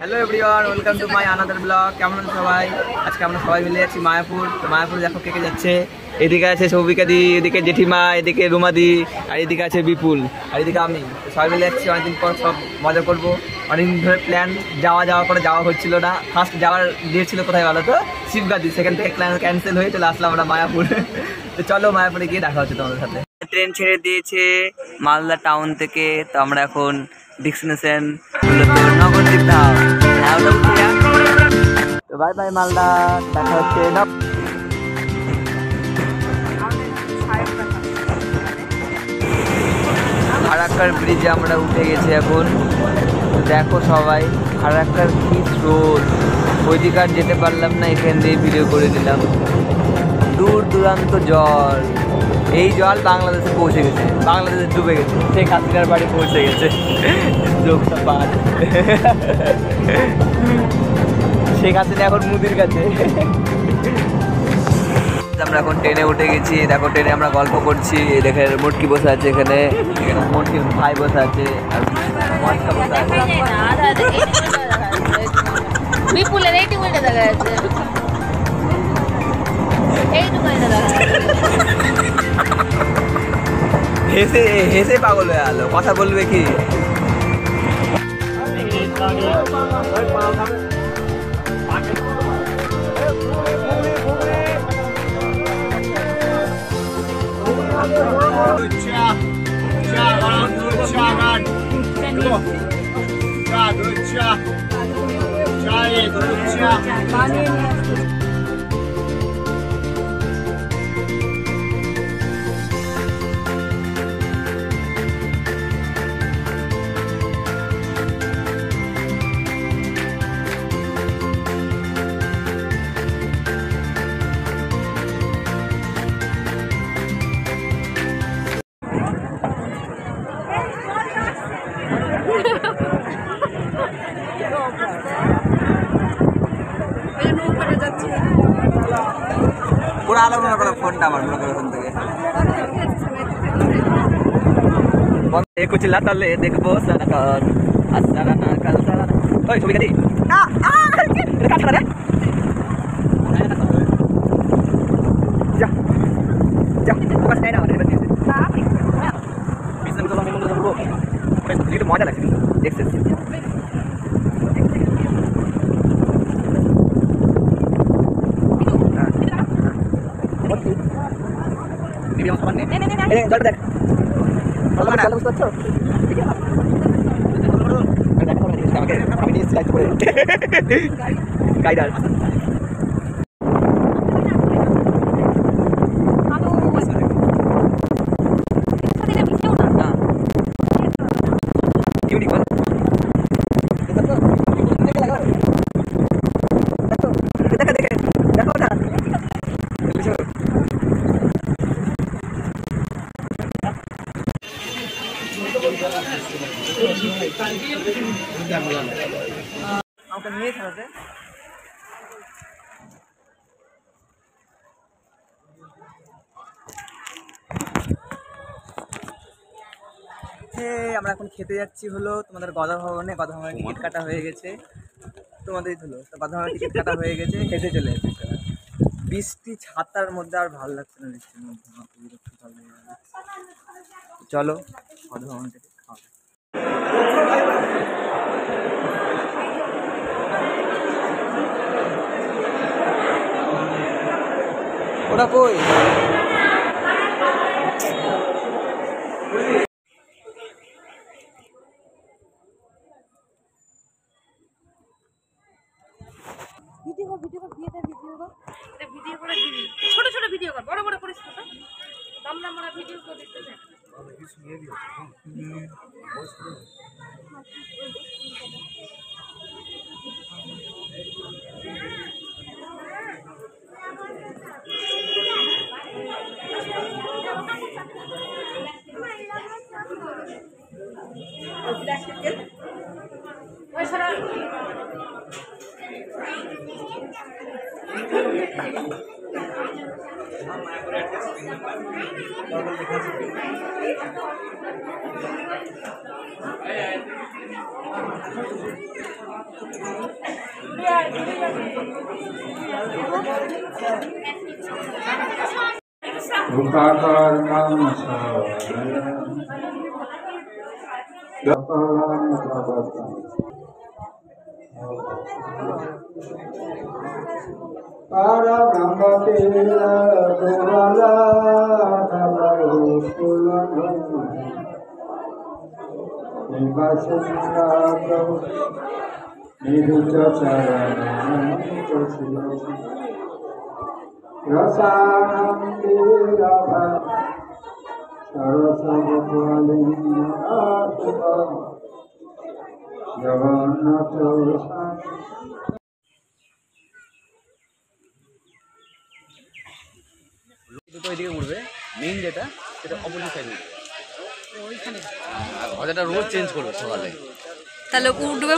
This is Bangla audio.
Hello everyone, welcome to my another blog. কেমন আছেন সবাই? আজকে আমরা সবাই মিলে যাচ্ছি মায়াপুর। তো মায়াপুর দেখো কে কে যাচ্ছে। এদিকে আছে সৌভিকা দি, এদিকে জেঠিমা, এদিকে রুমা দি, আর এদিকে আছে বিপুল, আর এদিকে আমি। সবাই মিলে যাচ্ছি, অনেকদিন পর সব মজা করবো। অনেকদিন ধরে প্ল্যান, যাওয়া করে যাওয়া হচ্ছিল না। ফার্স্ট যাওয়ার ডেট ছিল কোথায় বলো তো? শিবগাদি। সেখান থেকে প্ল্যান ক্যান্সেল হয়ে চলে আসলাম আমরা মায়াপুর। তো চলো মায়াপুরে গিয়ে দেখা হচ্ছে তোমাদের সাথে। ট্রেন ছেড়ে দিয়েছে মালদা টাউন থেকে। তো আমরা এখন ডেস্টিনেশন নবদ্বীপ ধাম। তো বাই বাই মালদা, দেখা হচ্ছে ফারাক্কার ব্রিজে আমরা উঠে গেছি এখন। দেখো সবাই, ফারাক্কার কি স্রোত। ওইদিকে আর যেতে পারলাম না, এখান দিয়ে ভিডিও করে দিলাম। দূর দূরান্ত জল, এই জল বাংলাদেশে পৌঁছে গেছে, বাংলাদেশে ডুবে গেছে, শেখ হাসিনার বাড়ি পৌঁছে গেছে। যোগটা পাঠ, শেখ হাসিনা এখন মুদির কাছে। আমরা এখন ট্রেনে উঠে গেছি। দেখো ট্রেনে আমরা গল্প করছি। দেখে মোটকি বসে আছে এখানে, মোটকি ভাই বসে আছে, আর মটকা বসে আছে। বিপুলের এইটি উল্টে দেখা যাচ্ছে, হেসে হেসে পাগল হয়ে গেল। কথা বলবে কি? পুরো আলো মনে করো, ফোনটা আমার মনে করো ওখান থেকে कुछ लाताले देखबो साराखन आसारा ना काल सारा। ओय ছবি কাটি না এটা কাটরা রে। যা যা ওকা সাইড আমাদের বাড়ি আছে না বিজনেস তো আমি মনে করব। এটা মজা লাগছে কিন্তু দেখছিস। ভিডিও সামনে এই জলটা দেখ। গাইডার আমাকে নিয়ে খেলাতে। আমরা এখন খেতে যাচ্ছি হলো তোমাদের গদা ভবনে। গদা ভবনের টিকিট কাটা হয়ে গেছে, তোমাদেরই হলো। তো গদা ভবনের টিকিট কাটা হয়ে গেছে, খেতে চলে এসেছে। বৃষ্টি ছাতার মধ্যে আর ভালো লাগছে না, বৃষ্টির মধ্যে চলো গদা ভবন থেকে খাওয়া। ওটা কই? ভিডিও কর, ভিডিও কর, ভিডিও কর, এটা ভিডিও করে দিবি। ছোট ছোট ভিডিও কর, বড় বড় করিস না। আমরা আমরা ভিডিও করে দিতে চাই। para brahmate dorala dalaru kulana nivasana prabhu nirucha charana chasila rasanam dirabha sarasavapalina atva jagannath দুটো এদিকে উঠবে, মেইন যেটা সেটা অপোজিট সাইডে উঠবে, আর গজাটা রোজ চেঞ্জ করবে সকালে। তাহলে উঠবে